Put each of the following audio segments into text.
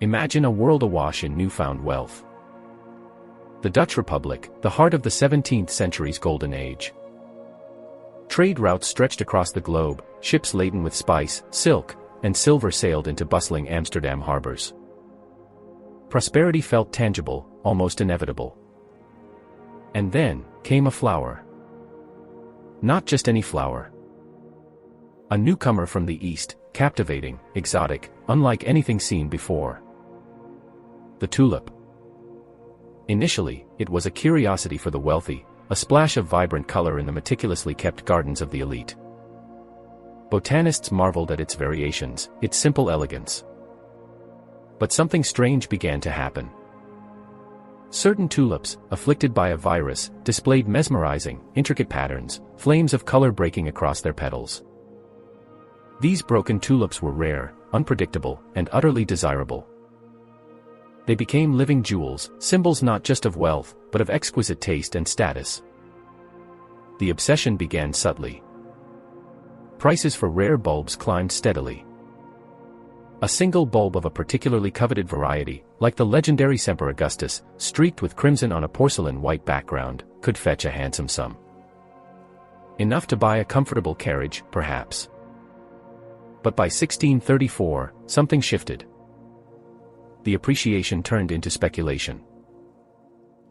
Imagine a world awash in newfound wealth. The Dutch Republic, the heart of the 17th century's golden age. Trade routes stretched across the globe, ships laden with spice, silk, and silver sailed into bustling Amsterdam harbors. Prosperity felt tangible, almost inevitable. And then came a flower. Not just any flower. A newcomer from the east, captivating, exotic, unlike anything seen before. The tulip. Initially, it was a curiosity for the wealthy, a splash of vibrant color in the meticulously kept gardens of the elite. Botanists marveled at its variations, its simple elegance. But something strange began to happen. Certain tulips, afflicted by a virus, displayed mesmerizing, intricate patterns, flames of color breaking across their petals. These broken tulips were rare, unpredictable, and utterly desirable. They became living jewels, symbols not just of wealth, but of exquisite taste and status. The obsession began subtly. Prices for rare bulbs climbed steadily. A single bulb of a particularly coveted variety, like the legendary Semper Augustus, streaked with crimson on a porcelain white background, could fetch a handsome sum. Enough to buy a comfortable carriage, perhaps. But by 1634, something shifted. The appreciation turned into speculation.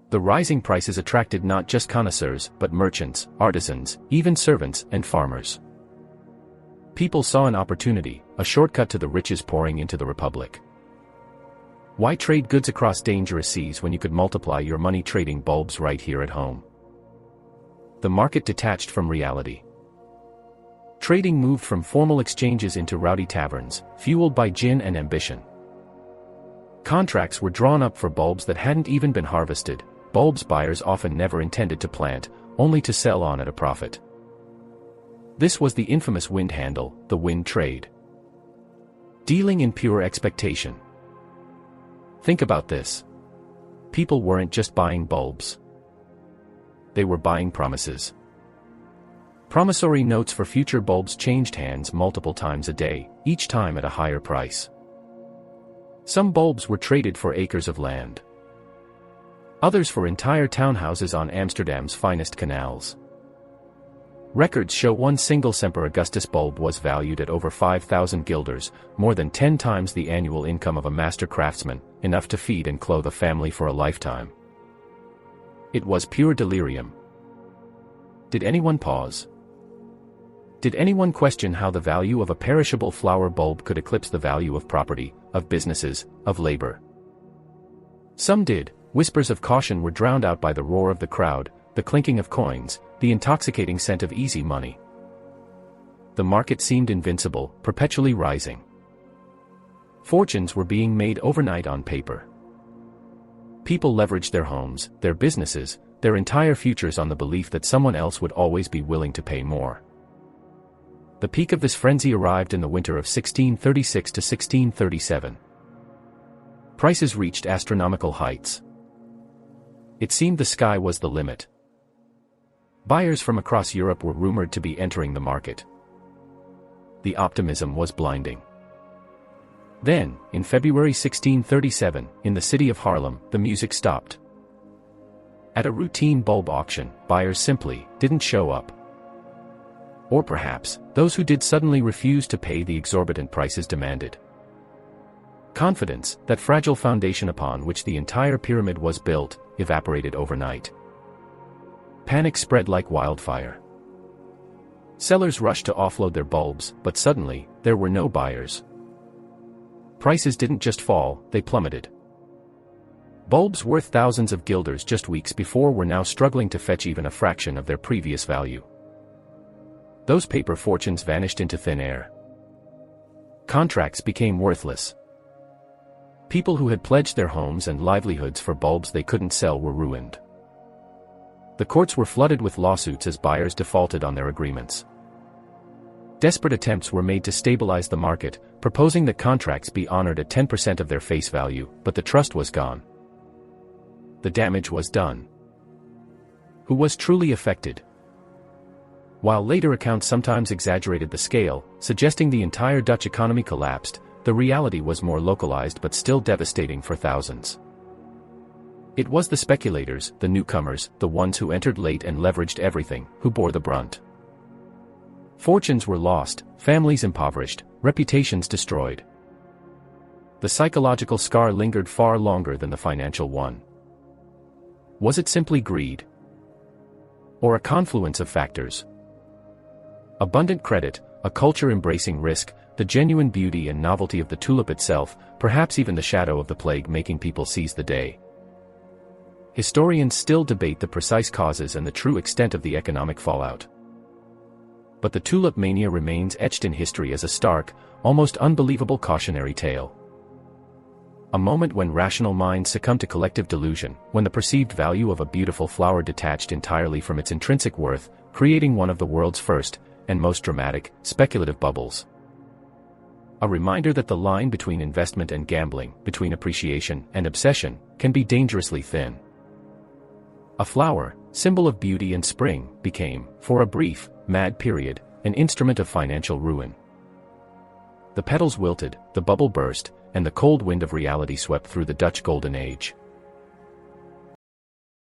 The rising prices attracted not just connoisseurs, but merchants, artisans, even servants and farmers. People saw an opportunity, a shortcut to the riches pouring into the Republic. Why trade goods across dangerous seas when you could multiply your money trading bulbs right here at home? The market detached from reality. Trading moved from formal exchanges into rowdy taverns, fueled by gin and ambition. Contracts were drawn up for bulbs that hadn't even been harvested, bulbs buyers often never intended to plant, only to sell on at a profit. This was the infamous Windhandel, the wind trade. Dealing in pure expectation. Think about this. People weren't just buying bulbs. They were buying promises. Promissory notes for future bulbs changed hands multiple times a day, each time at a higher price. Some bulbs were traded for acres of land. Others for entire townhouses on Amsterdam's finest canals. Records show one single Semper Augustus bulb was valued at over 5,000 guilders, more than 10 times the annual income of a master craftsman, enough to feed and clothe a family for a lifetime. It was pure delirium. Did anyone pause? Did anyone question how the value of a perishable flower bulb could eclipse the value of property, of businesses, of labor? Some did. Whispers of caution were drowned out by the roar of the crowd, the clinking of coins, the intoxicating scent of easy money. The market seemed invincible, perpetually rising. Fortunes were being made overnight on paper. People leveraged their homes, their businesses, their entire futures on the belief that someone else would always be willing to pay more. The peak of this frenzy arrived in the winter of 1636 to 1637. Prices reached astronomical heights. It seemed the sky was the limit. Buyers from across Europe were rumored to be entering the market. The optimism was blinding. Then, in February 1637, in the city of Haarlem, the music stopped. At a routine bulb auction, buyers simply didn't show up. Or perhaps, those who did suddenly refused to pay the exorbitant prices demanded. Confidence, that fragile foundation upon which the entire pyramid was built, evaporated overnight. Panic spread like wildfire. Sellers rushed to offload their bulbs, but suddenly, there were no buyers. Prices didn't just fall, they plummeted. Bulbs worth thousands of guilders just weeks before were now struggling to fetch even a fraction of their previous value. Those paper fortunes vanished into thin air. Contracts became worthless. People who had pledged their homes and livelihoods for bulbs they couldn't sell were ruined. The courts were flooded with lawsuits as buyers defaulted on their agreements. Desperate attempts were made to stabilize the market, proposing that contracts be honored at 10% of their face value, but the trust was gone. The damage was done. Who was truly affected? While later accounts sometimes exaggerated the scale, suggesting the entire Dutch economy collapsed, the reality was more localized but still devastating for thousands. It was the speculators, the newcomers, the ones who entered late and leveraged everything, who bore the brunt. Fortunes were lost, families impoverished, reputations destroyed. The psychological scar lingered far longer than the financial one. Was it simply greed? Or a confluence of factors? Abundant credit, a culture embracing risk, the genuine beauty and novelty of the tulip itself, perhaps even the shadow of the plague making people seize the day. Historians still debate the precise causes and the true extent of the economic fallout. But the Tulip Mania remains etched in history as a stark, almost unbelievable cautionary tale. A moment when rational minds succumb to collective delusion, when the perceived value of a beautiful flower detached entirely from its intrinsic worth, creating one of the world's first, and most dramatic, speculative bubbles. A reminder that the line between investment and gambling, between appreciation and obsession, can be dangerously thin. A flower, symbol of beauty and spring, became, for a brief, mad period, an instrument of financial ruin. The petals wilted, the bubble burst, and the cold wind of reality swept through the Dutch Golden Age.